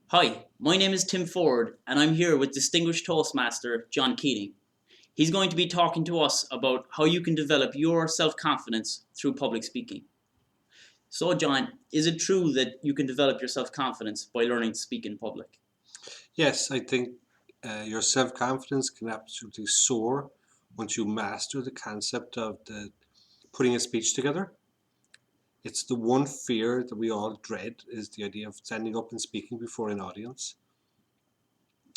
Hi, my name is Tim Ford, and I'm here with distinguished Toastmaster John Keating. He's going to be talking to us about how you can develop your self confidence through public speaking. So, John, is it true that you can develop your self confidence by learning to speak in public? Yes, I think your self confidence can absolutely soar once you master the concept of putting a speech together. It's the one fear that we all dread is the idea of standing up and speaking before an audience.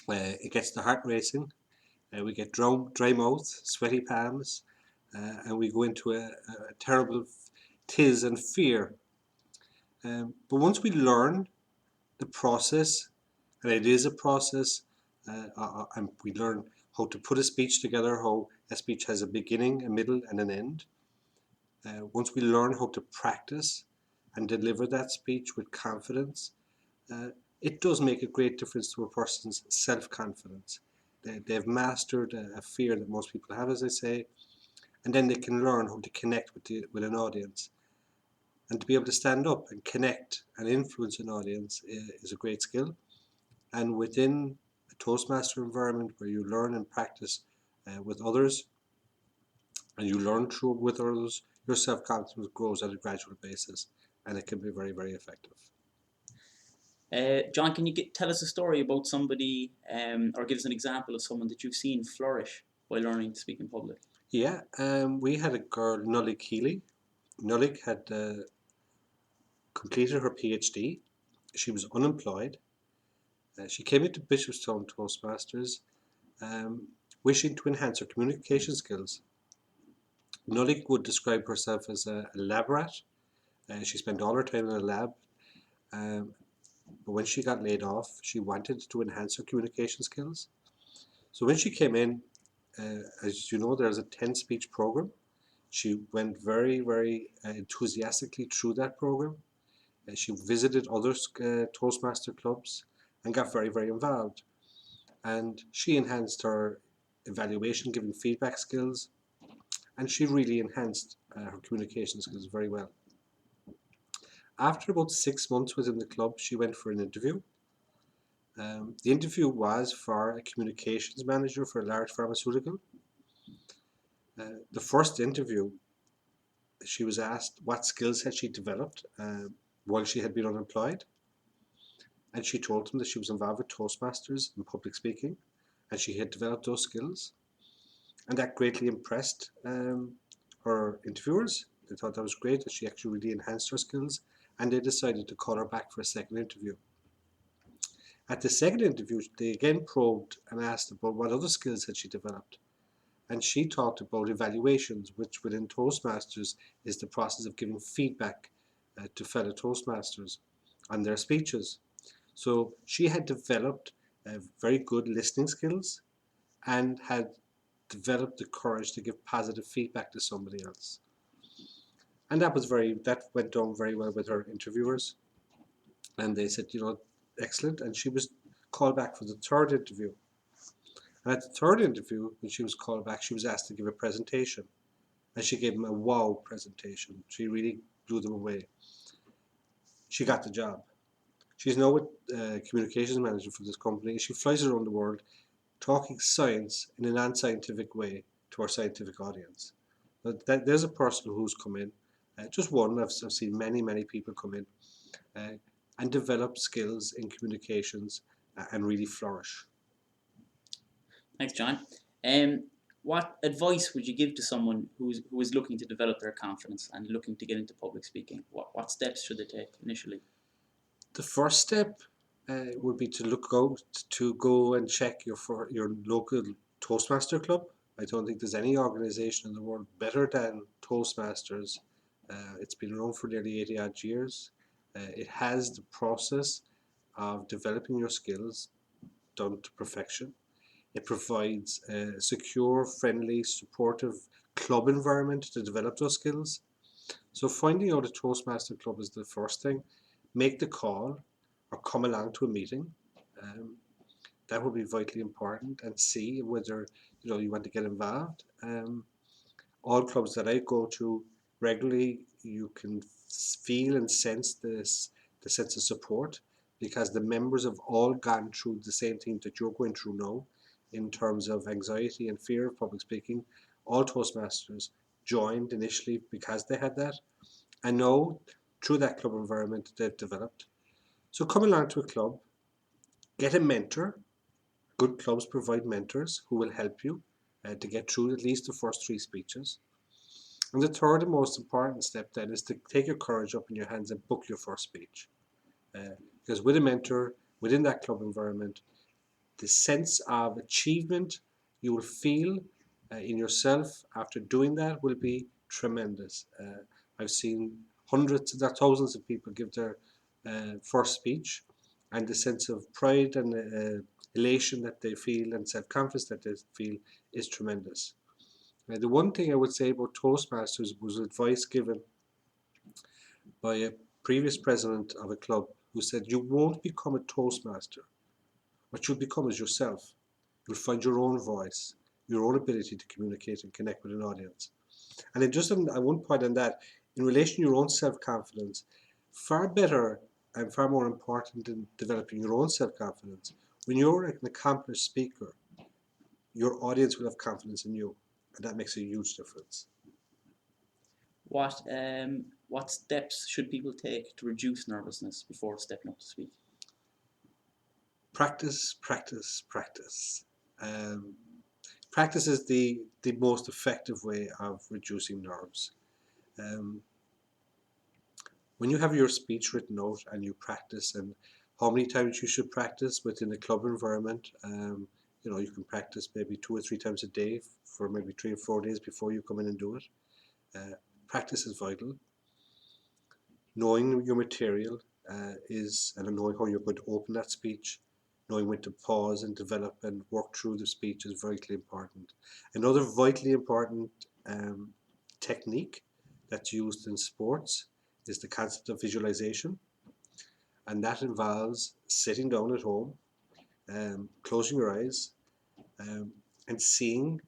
It gets the heart racing. We get dry mouth, sweaty palms, and we go into a terrible tiz and fear. But once we learn the process, and it is a process, and we learn how to put a speech together, how a speech has a beginning, a middle, and an end. Once we learn how to practice and deliver that speech with confidence, uh, it does make a great difference to a person's self confidence. They've mastered a fear that most people have, as I say, and then they can learn how to connect with an audience. And to be able to stand up and connect and influence an audience is a great skill. And within a Toastmaster environment where you learn and practice with others and you learn through with others, your self confidence grows at a gradual basis and it can be very, very effective. John, can you tell us a story about somebody or give us an example of someone that you've seen flourish by learning to speak in public? Yeah, we had a girl, Nully Keeley. Nully had completed her PhD. She was unemployed. She came into Bishopstown Toastmasters um, wishing to enhance her communication skills. Nully would describe herself as a lab rat. She spent all her time in a lab, um, but when she got laid off, she wanted to enhance her communication skills. So when she came in, as you know, there's a 10 speech program. She went very, very enthusiastically through that program. She visited other Toastmaster clubs and got very, very involved. And she enhanced her evaluation, giving feedback skills, and she really enhanced her communication skills very well. After about 6 months within the club, she went for an interview. The interview was for a communications manager for a large pharmaceutical. The first interview, she was asked what skills had she developed while she had been unemployed, and she told them that she was involved with Toastmasters and public speaking, and she had developed those skills, and that greatly impressed her interviewers. They thought that was great that she actually really enhanced her skills, and they decided to call her back for a second interview. At the second interview, they again probed and asked about what other skills had she developed. And she talked about evaluations, which within Toastmasters is the process of giving feedback to fellow Toastmasters on their speeches. So she had developed very good listening skills and had developed the courage to give positive feedback to somebody else. And that went down very well with her interviewers. And they said, excellent. And she was called back for the third interview. And at the third interview, when she was called back, she was asked to give a presentation. And she gave them a wow presentation. She really blew them away. She got the job. She's now a communications manager for this company. She flies around the world talking science in a non-scientific way to our scientific audience. But there's a person who's come in, just one. I've seen many, many people come in uh, and develop skills in communications and really flourish. Thanks, John. Um, what advice would you give to someone who is looking to develop their confidence and looking to get into public speaking? What steps should they take initially? The first step would be to look out to go and check your local Toastmaster club. I don't think there's any organization in the world better than Toastmasters. It's been around for nearly 80 odd years. It has the process of developing your skills done to perfection. It provides a secure, friendly, supportive club environment to develop those skills. So finding out a Toastmaster club is the first thing. Make the call or come along to a meeting. Um, that would be vitally important and see whether you want to get involved. All clubs that I go to regularly, you can feel and sense the sense of support. because the members have all gone through the same thing that you're going through now in terms of anxiety and fear of public speaking. All Toastmasters joined initially because they had that, and now through that club environment they've developed. So come along to a club, get a mentor. Good clubs provide mentors who will help you to get through at least the first three speeches. And the third and most important step then is to take your courage up in your hands and book your first speech. Because with a mentor, within that club environment, the sense of achievement you will feel in yourself after doing that will be tremendous. I've seen hundreds, thousands of people give their first speech, and the sense of pride and elation that they feel and self-confidence that they feel is tremendous. The one thing I would say about Toastmasters was advice given by a previous president of a club who said, you won't become a Toastmaster. What you'll become is yourself. You'll find your own voice, your own ability to communicate and connect with an audience. And then just on one point on that, in relation to your own self-confidence, far better and far more important than developing your own self-confidence, when you're an accomplished speaker, your audience will have confidence in you, and that makes a huge difference. What steps should people take to reduce nervousness before stepping up to speak? Practice, practice, practice. Practice is the most effective way of reducing nerves. When you have your speech written out and you practice, and how many times you should practice within a club environment, you can practice maybe 2 or 3 times a day for maybe 3 or 4 days before you come in and do it. Practice is vital. Knowing your material and knowing how you're going to open that speech, knowing when to pause and develop and work through the speech is vitally important. Another vitally important technique that's used in sports is the concept of visualization, and that involves sitting down at home, closing your eyes, and seeing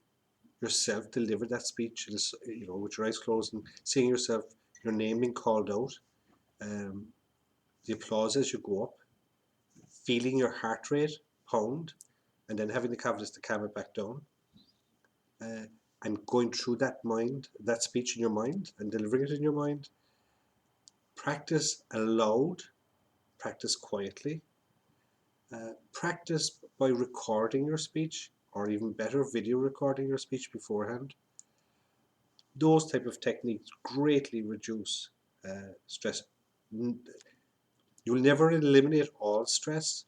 yourself deliver that speech, with your eyes closed, and seeing yourself, your name being called out, the applause as you go up, feeling your heart rate pound, and then having the confidence to calm it back down, and going through that speech in your mind and delivering it in your mind. Practice aloud, practice quietly, practice by recording your speech, or even better, video recording your speech beforehand. Those type of techniques greatly reduce stress. You'll never eliminate all stress,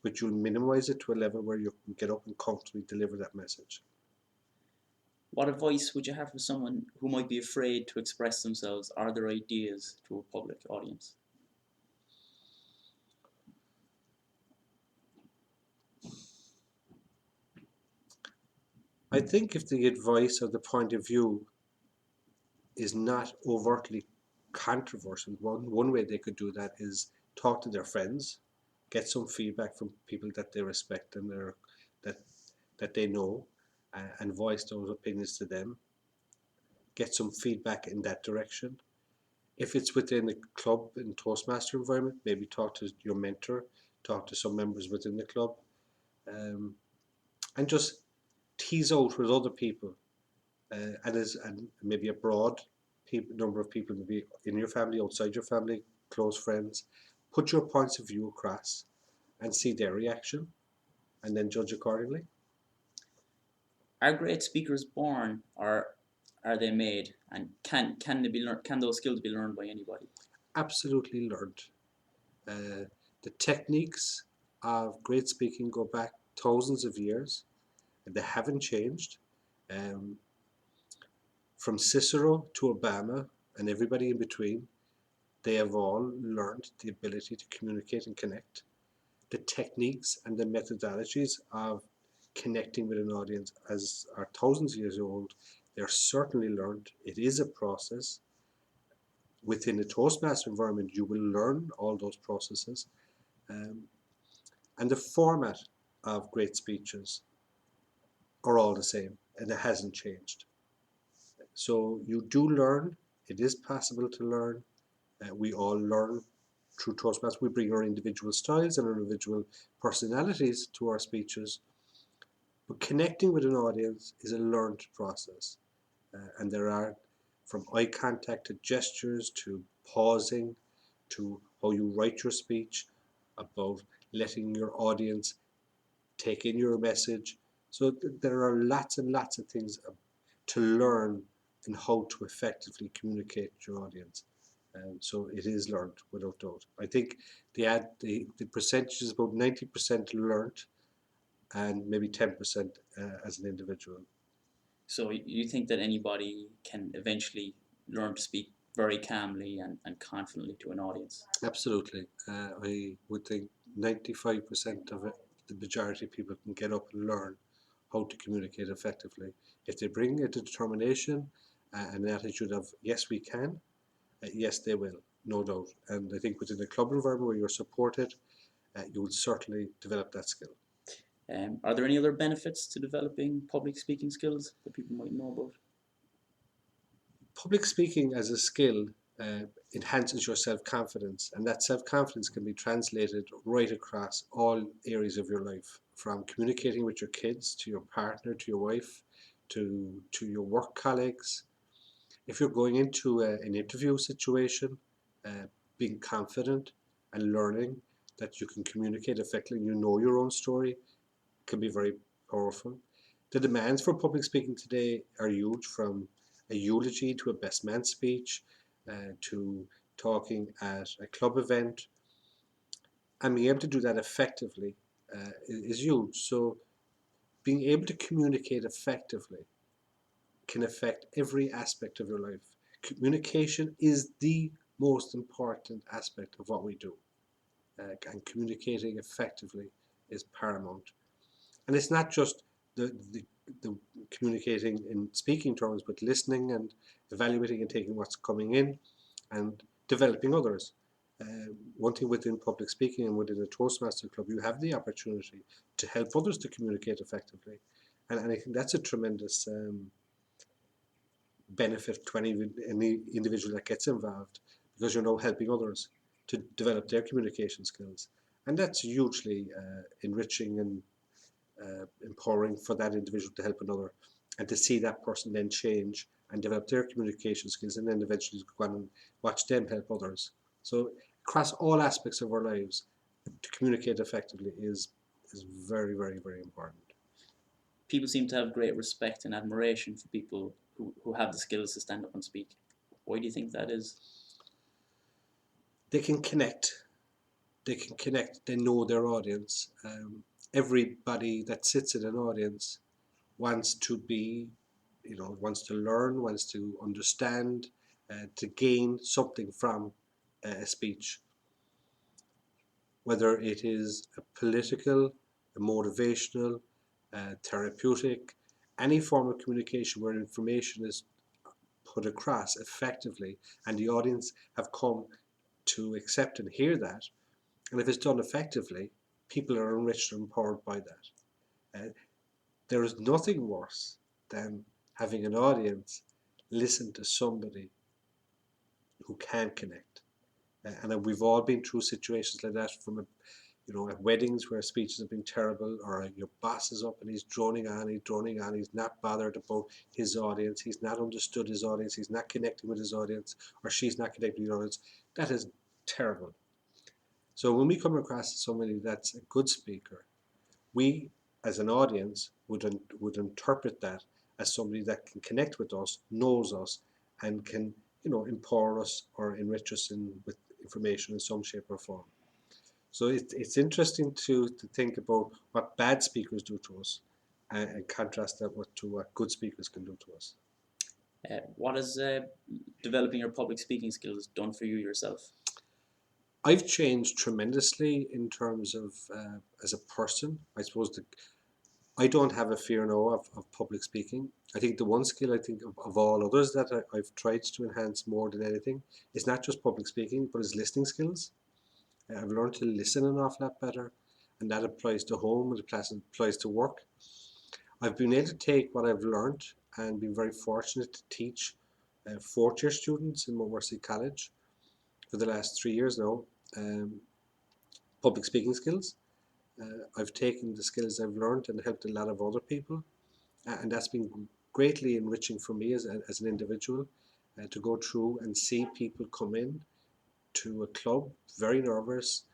but you'll minimize it to a level where you can get up and comfortably deliver that message. What advice would you have for someone who might be afraid to express themselves or their ideas to a public audience? I think if the advice or the point of view is not overtly controversial, one way they could do that is talk to their friends, get some feedback from people that they respect and that they know, and voice those opinions to them. Get some feedback in that direction. If it's within the club and Toastmaster environment, maybe talk to your mentor, talk to some members within the club, and just tease out with other people, and maybe a broad number of people, maybe in your family, outside your family, close friends. Put your points of view across and see their reaction, and then judge accordingly. Are great speakers born, or are they made? And can they be learned? Can those skills be learned by anybody? Absolutely learned. The techniques of great speaking go back thousands of years, and they haven't changed. Um, from Cicero to Obama and everybody in between, they have all learned the ability to communicate and connect. The techniques and the methodologies of connecting with an audience as are thousands of years old. They're certainly learned. It is a process. Within the Toastmaster environment, you will learn all those processes. And the format of great speeches are all the same, and it hasn't changed. So you do learn. It is possible to learn. We all learn through Toastmasters, we bring our individual styles and our individual personalities to our speeches. But connecting with an audience is a learned process. And there are, from eye contact to gestures to pausing to how you write your speech, about letting your audience take in your message. So there are lots and lots of things to learn in how to effectively communicate to your audience. So it is learned without doubt. I think the percentage is about 90% learned and maybe 10% as an individual. So you think that anybody can eventually learn to speak very calmly and confidently to an audience? Absolutely. I would think 95% of it, the majority of people can get up and learn how to communicate effectively. If they bring a determination and an attitude of, yes, we can, yes, they will, no doubt. And I think within a club environment where you're supported, you will certainly develop that skill. Are there any other benefits to developing public speaking skills that people might know about? Public speaking as a skill enhances your self-confidence, and that self-confidence can be translated right across all areas of your life, from communicating with your kids to your partner, to your wife, to your work colleagues. If you're going into an interview situation, being confident and learning that you can communicate effectively and you know your own story can be very powerful. The demands for public speaking today are huge, from a eulogy to a best man speech to talking at a club event. And being able to do that effectively is huge. So being able to communicate effectively can affect every aspect of your life. Communication is the most important aspect of what we do. And communicating effectively is paramount. And it's not just the communicating in speaking terms, but listening and evaluating and taking what's coming in and developing others. One thing within public speaking and within a Toastmaster club, you have the opportunity to help others to communicate effectively. And I think that's a tremendous benefit to any individual that gets involved, because you're now helping others to develop their communication skills. And that's hugely enriching and empowering for that individual to help another, and to see that person then change and develop their communication skills, and then eventually go on and watch them help others. So across all aspects of our lives, to communicate effectively is very, very, very important. People seem to have great respect and admiration for people who have the skills to stand up and speak. Why do you think that is? They can connect. They can connect. They know their audience. Everybody that sits in an audience wants to be, wants to learn, wants to understand, to gain something from a speech. Whether it is a political, a motivational, therapeutic, any form of communication where information is put across effectively and the audience have come to accept and hear that, and if it's done effectively, people are enriched and empowered by that. There is nothing worse than having an audience listen to somebody who can connect. And we've all been through situations like that, from at weddings where speeches have been terrible, or your boss is up and he's droning on, he's not bothered about his audience, he's not understood his audience, he's not connecting with his audience, or she's not connecting with his audience. That is terrible. So when we come across somebody that's a good speaker, we as an audience would interpret that as somebody that can connect with us, knows us, and can empower us or enrich us with information in some shape or form. So it's interesting to think about what bad speakers do to us, and contrast that to what good speakers can do to us. What has developing your public speaking skills done for you yourself? I've changed tremendously in terms of as a person. I suppose I don't have a fear now of public speaking. I think the one skill I think of all others that I've tried to enhance more than anything is not just public speaking, but is listening skills. I've learned to listen an awful lot better, and that applies to home, it applies to work. I've been able to take what I've learned and been very fortunate to teach fourth year students in Montmorency College for the last 3 years now. public speaking skills. I've taken the skills I've learned and helped a lot of other people, and that's been greatly enriching for me as an individual, to go through and see people come in to a club very nervous,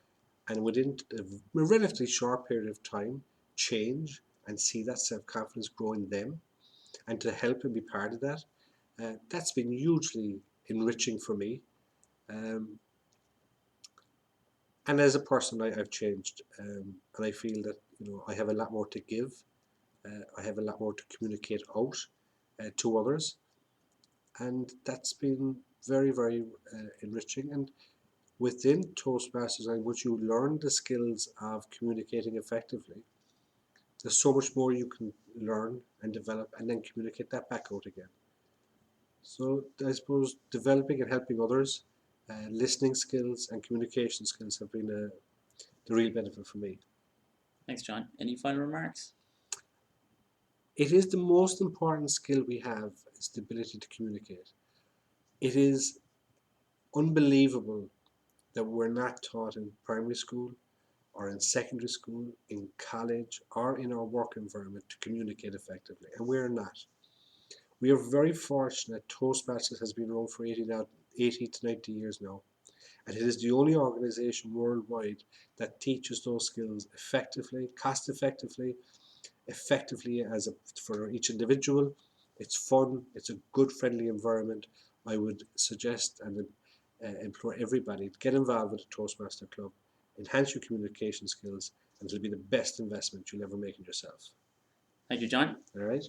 and within a relatively short period of time change and see that self-confidence grow in them, and to help and be part of that. That's been hugely enriching for me. Um, and as a person, I've changed, and I feel that I have a lot more to give. I have a lot more to communicate out to others, and that's been very, very enriching. And within Toastmasters, and once you learn the skills of communicating effectively, there's so much more you can learn and develop, and then communicate that back out again. So I suppose developing and helping others, listening skills and communication skills have been the real benefit for me. Thanks, John. Any final remarks? It is the most important skill we have, is the ability to communicate. It is unbelievable that we're not taught in primary school or in secondary school, in college, or in our work environment to communicate effectively, and we're not. We are very fortunate Toastmasters has been around for 80 to 90 years now, and it is the only organisation worldwide that teaches those skills effectively, cost effectively, for each individual. It's fun, it's a good friendly environment. I would suggest and implore everybody to get involved with the Toastmaster Club, enhance your communication skills, and it'll be the best investment you'll ever make in yourself. Thank you, John. All right?